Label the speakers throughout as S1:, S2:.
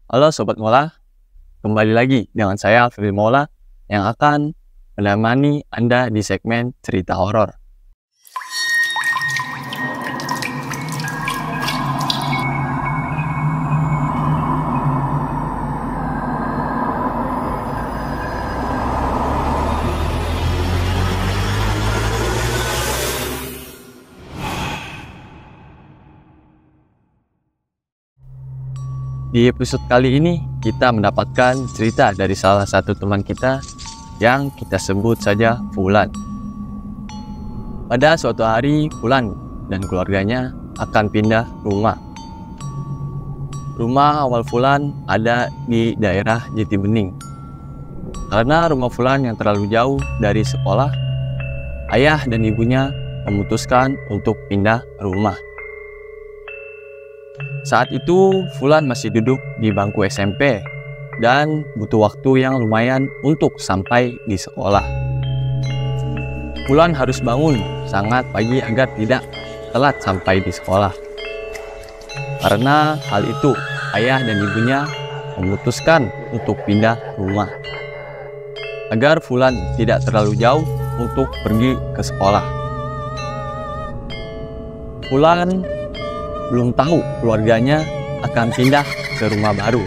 S1: Halo Sobat Mola, kembali lagi dengan saya Firly Mola yang akan menemani Anda di segmen cerita horor. Di episode kali ini kita mendapatkan cerita dari salah satu teman kita yang kita sebut saja Fulan. Pada suatu hari Fulan dan keluarganya akan pindah rumah. Rumah awal Fulan ada di daerah Jatibening. Karena rumah Fulan yang terlalu jauh dari sekolah, ayah dan ibunya memutuskan untuk pindah rumah. Saat itu Fulan masih duduk di bangku SMP dan butuh waktu yang lumayan untuk sampai di sekolah. Fulan harus bangun sangat pagi agar tidak telat sampai di sekolah. Karena hal itu, ayah dan ibunya memutuskan untuk pindah rumah agar Fulan tidak terlalu jauh untuk pergi ke sekolah. Fulan belum tahu keluarganya akan pindah ke rumah baru.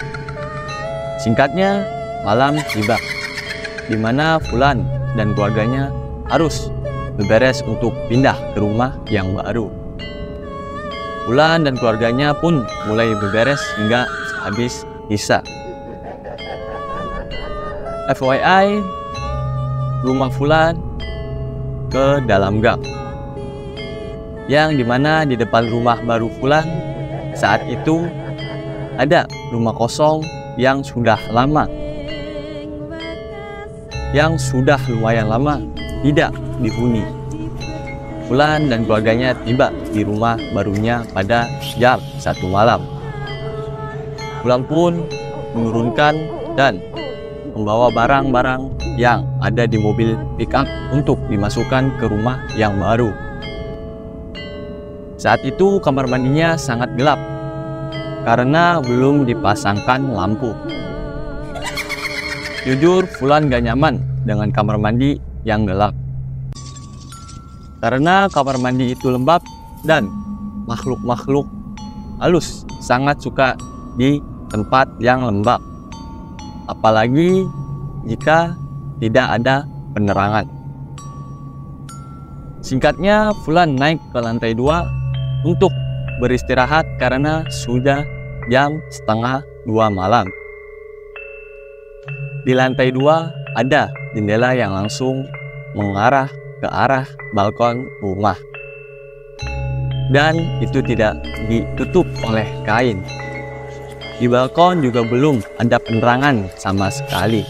S1: Singkatnya, malam tiba, di mana Fulan dan keluarganya harus beberes untuk pindah ke rumah yang baru. Fulan dan keluarganya pun mulai beberes hingga habis isya. FYI, rumah Fulan ke dalam gang, yang dimana di depan rumah baru Fulan saat itu ada rumah kosong yang sudah lumayan lama tidak dihuni. Fulan dan keluarganya tiba di rumah barunya pada jam 1 malam. Fulan pun menurunkan dan membawa barang-barang yang ada di mobil pickup untuk dimasukkan ke rumah yang baru. Saat itu kamar mandinya sangat gelap karena belum dipasangkan lampu. Jujur, Fulan gak nyaman dengan kamar mandi yang gelap. Karena kamar mandi itu lembab dan makhluk-makhluk halus sangat suka di tempat yang lembab. Apalagi jika tidak ada penerangan. Singkatnya, Fulan naik ke lantai 2 untuk beristirahat karena sudah jam 1:30 malam. Di lantai 2 ada jendela yang langsung mengarah ke arah balkon rumah. Dan itu tidak ditutup oleh kain. Di balkon juga belum ada penerangan sama sekali.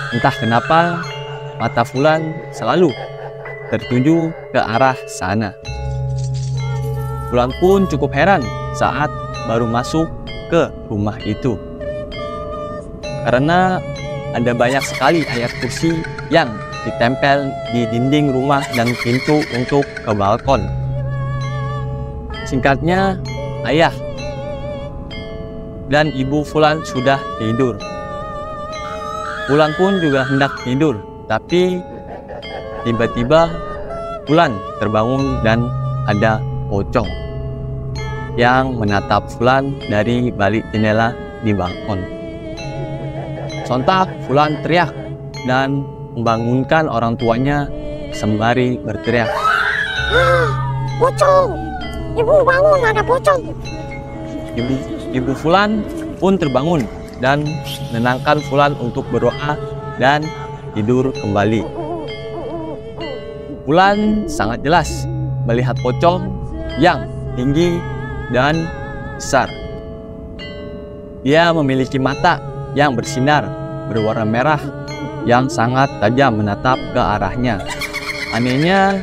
S1: Entah kenapa mata Fulan selalu tertuju ke arah sana. Fulan pun cukup heran saat baru masuk ke rumah itu. Karena ada banyak sekali ayat kursi yang ditempel di dinding rumah dan pintu untuk ke balkon. Singkatnya, ayah dan ibu Fulan sudah tidur. Fulan pun juga hendak tidur, tapi tiba-tiba Fulan terbangun dan ada pocong yang menatap Fulan dari balik jendela di balkon. Sontak Fulan teriak dan membangunkan orang tuanya sembari berteriak,
S2: "Pocong! Ibu bangun, ada pocong!"
S1: Ibu Fulan pun terbangun dan menenangkan Fulan untuk berdoa dan tidur kembali. Fulan sangat jelas melihat pocong yang tinggi dan besar. Dia memiliki mata yang bersinar berwarna merah yang sangat tajam menatap ke arahnya. Anehnya,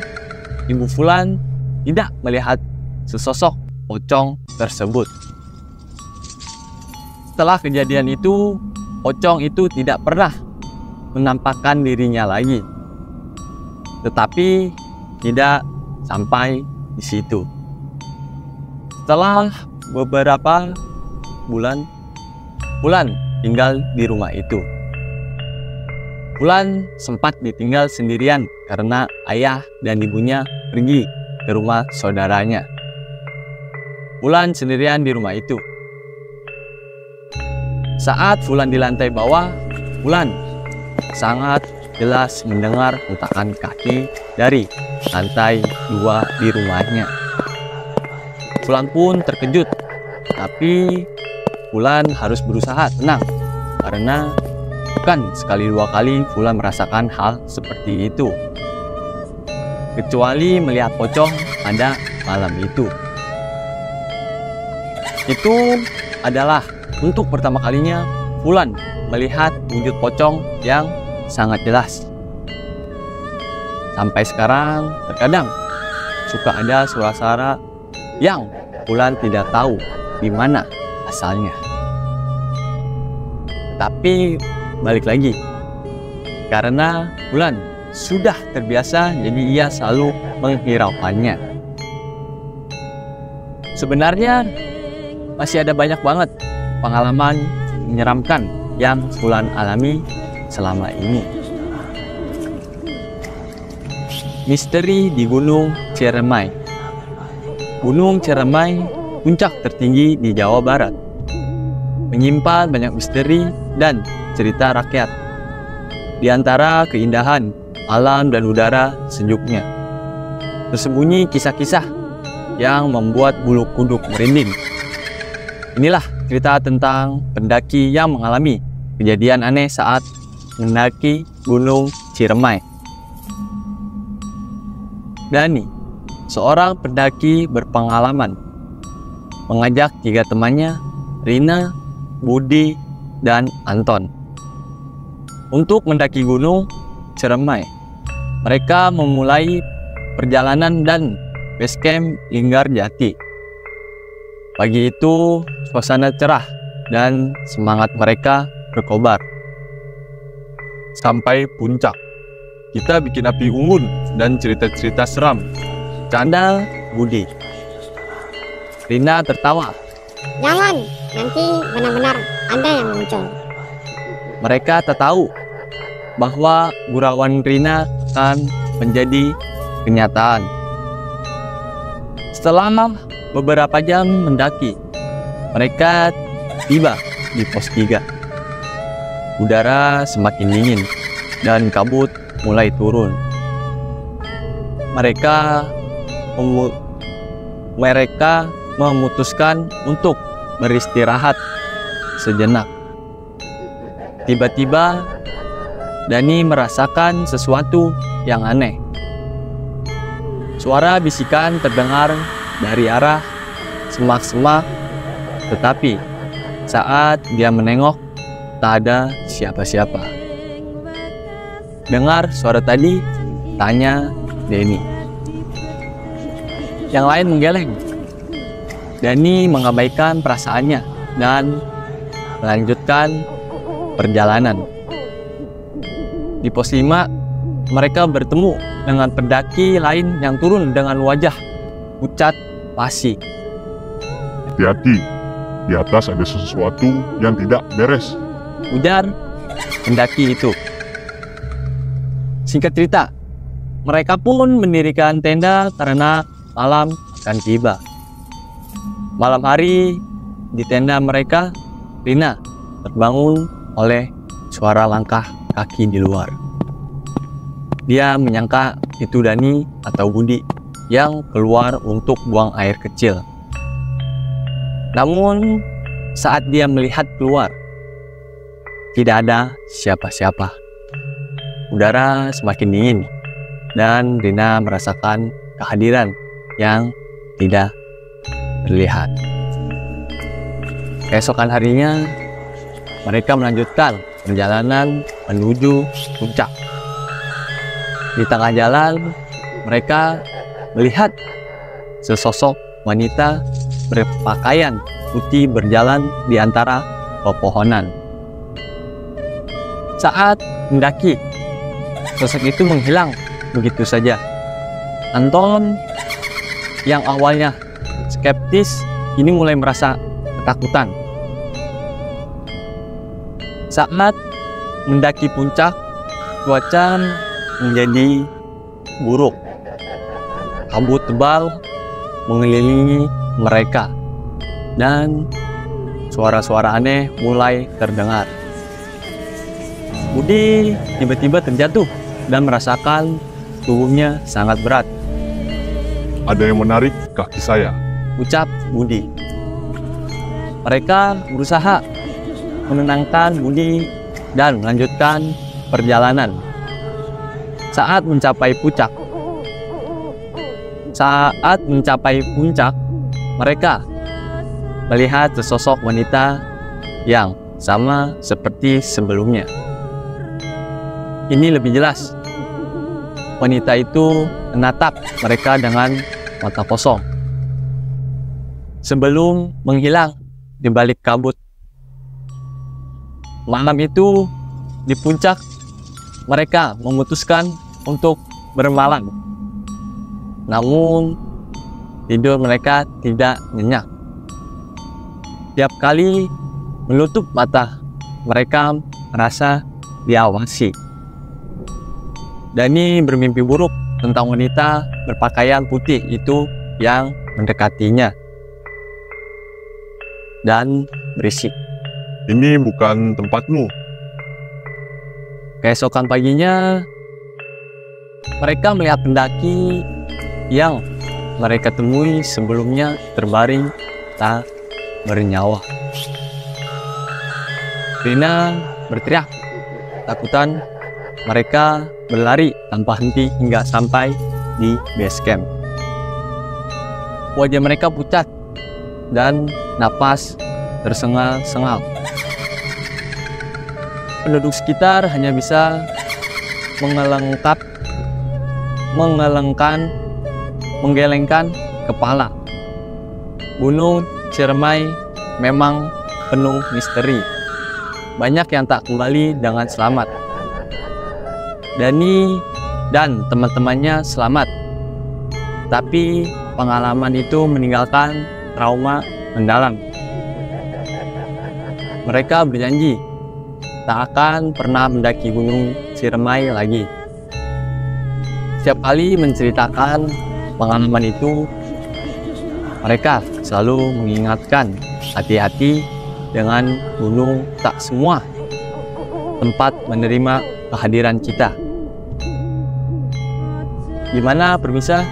S1: ibu Fulan tidak melihat sesosok pocong tersebut. Setelah kejadian itu, pocong itu tidak pernah menampakkan dirinya lagi. Tetapi tidak sampai di situ. Setelah beberapa bulan, Wulan tinggal di rumah itu. Wulan sempat ditinggal sendirian karena ayah dan ibunya pergi ke rumah saudaranya. Wulan sendirian di rumah itu. Saat Wulan di lantai bawah, Wulan sangat jelas mendengar hentakan kaki dari lantai 2 di rumahnya. Wulan pun terkejut, tapi Wulan harus berusaha tenang karena bukan sekali dua kali Wulan merasakan hal seperti itu, kecuali melihat pocong pada malam itu. Itu adalah untuk pertama kalinya Wulan melihat wujud pocong yang sangat jelas. Sampai sekarang terkadang suka ada suara-suara yang Wulan tidak tahu di mana asalnya. Tapi balik lagi, karena Wulan sudah terbiasa, jadi ia selalu menghiraukannya. Sebenarnya masih ada banyak banget pengalaman menyeramkan yang Wulan alami selama ini. Misteri di Gunung Ciremai. Gunung Ciremai, puncak tertinggi di Jawa Barat, menyimpan banyak misteri dan cerita rakyat. Di antara keindahan alam dan udara sejuknya, tersembunyi kisah-kisah yang membuat bulu kuduk merinding. Inilah cerita tentang pendaki yang mengalami kejadian aneh saat mendaki Gunung Ciremai. Dani, seorang pendaki berpengalaman, mengajak 3 temannya, Rina, Budi, dan Anton, untuk mendaki Gunung Ciremai. Mereka memulai perjalanan dan base camp Linggar Jati. Pagi itu suasana cerah dan semangat mereka berkobar.
S3: Sampai puncak, kita bikin api unggun dan cerita-cerita seram,
S1: canda Budi. Rina tertawa.
S2: Jangan, nanti benar-benar ada yang muncul.
S1: Mereka tak tahu bahwa gurauan Rina akan menjadi kenyataan. Setelah beberapa jam mendaki, mereka tiba di pos 3. Udara semakin dingin dan kabut mulai turun. Mereka memutuskan untuk beristirahat sejenak. Tiba-tiba Dani merasakan sesuatu yang aneh. Suara bisikan terdengar dari arah semak-semak, tetapi saat dia menengok, tak ada siapa-siapa. Dengar suara tadi? Tanya Dani. Yang lain menggeleng. Dani mengabaikan perasaannya dan melanjutkan perjalanan. Di pos 5, mereka bertemu dengan pendaki lain yang turun dengan wajah pucat pasi.
S3: hati-hati, di atas ada sesuatu yang tidak beres,
S1: ujar pendaki itu. Singkat cerita, mereka pun mendirikan tenda karena malam akan tiba. Malam hari, di tenda mereka, Rina terbangun oleh suara langkah kaki di luar. Dia menyangka itu Dani atau Budi yang keluar untuk buang air kecil. Namun, saat dia melihat keluar, tidak ada siapa-siapa. Udara semakin dingin, dan Rina merasakan kehadiran yang tidak terlihat. Keesokan harinya, mereka melanjutkan perjalanan menuju puncak. Di tengah jalan, mereka melihat sesosok wanita berpakaian putih berjalan di antara pepohonan. Saat mendaki, sosok itu menghilang begitu saja. Anton yang awalnya skeptis kini mulai merasa ketakutan. Saat mendaki puncak, cuaca menjadi buruk. Kabut tebal mengelilingi mereka dan suara-suara aneh mulai terdengar. Budi tiba-tiba terjatuh dan merasakan tubuhnya sangat berat.
S3: Ada yang menarik kaki saya.
S1: Ucap Budi. Mereka berusaha menenangkan Budi dan melanjutkan perjalanan. Saat mencapai puncak, mereka melihat sesosok wanita yang sama seperti sebelumnya. Ini lebih jelas. Wanita itu menatap mereka dengan mata kosong sebelum menghilang di balik kabut. Malam itu di puncak, mereka memutuskan untuk bermalam. Namun tidur mereka tidak nyenyak. Tiap kali menutup mata, mereka merasa diawasi. Dani bermimpi buruk tentang wanita berpakaian putih itu yang mendekatinya dan berisik.
S3: Ini bukan tempatmu.
S1: Keesokan paginya, mereka melihat pendaki yang mereka temui sebelumnya terbaring tak bernyawa. Rina berteriak takutan. Mereka berlari tanpa henti hingga sampai di base camp. Wajah mereka pucat dan napas tersengal-sengal. Penduduk sekitar hanya bisa menggelengkan kepala. Gunung Ciremai memang penuh misteri. Banyak yang tak kembali dengan selamat. Dani dan teman-temannya selamat, tapi pengalaman itu meninggalkan trauma mendalam. Mereka berjanji tak akan pernah mendaki Gunung Ciremai lagi. Setiap kali menceritakan pengalaman itu, mereka selalu mengingatkan hati-hati dengan gunung. Tak semua tempat menerima kehadiran kita. Gimana pemirsa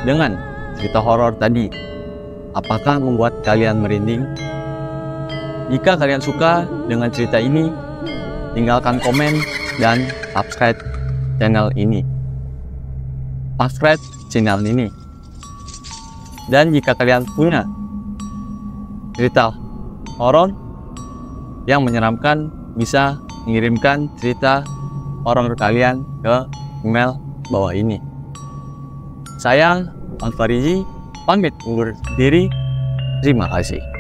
S1: dengan cerita horor tadi? Apakah membuat kalian merinding? Jika kalian suka dengan cerita ini, tinggalkan komen dan subscribe channel ini. Dan jika kalian punya cerita horor yang menyeramkan, bisa mengirimkan cerita horor kalian ke email bawah ini. Saya Alfarizi pamit undur diri. Terima kasih.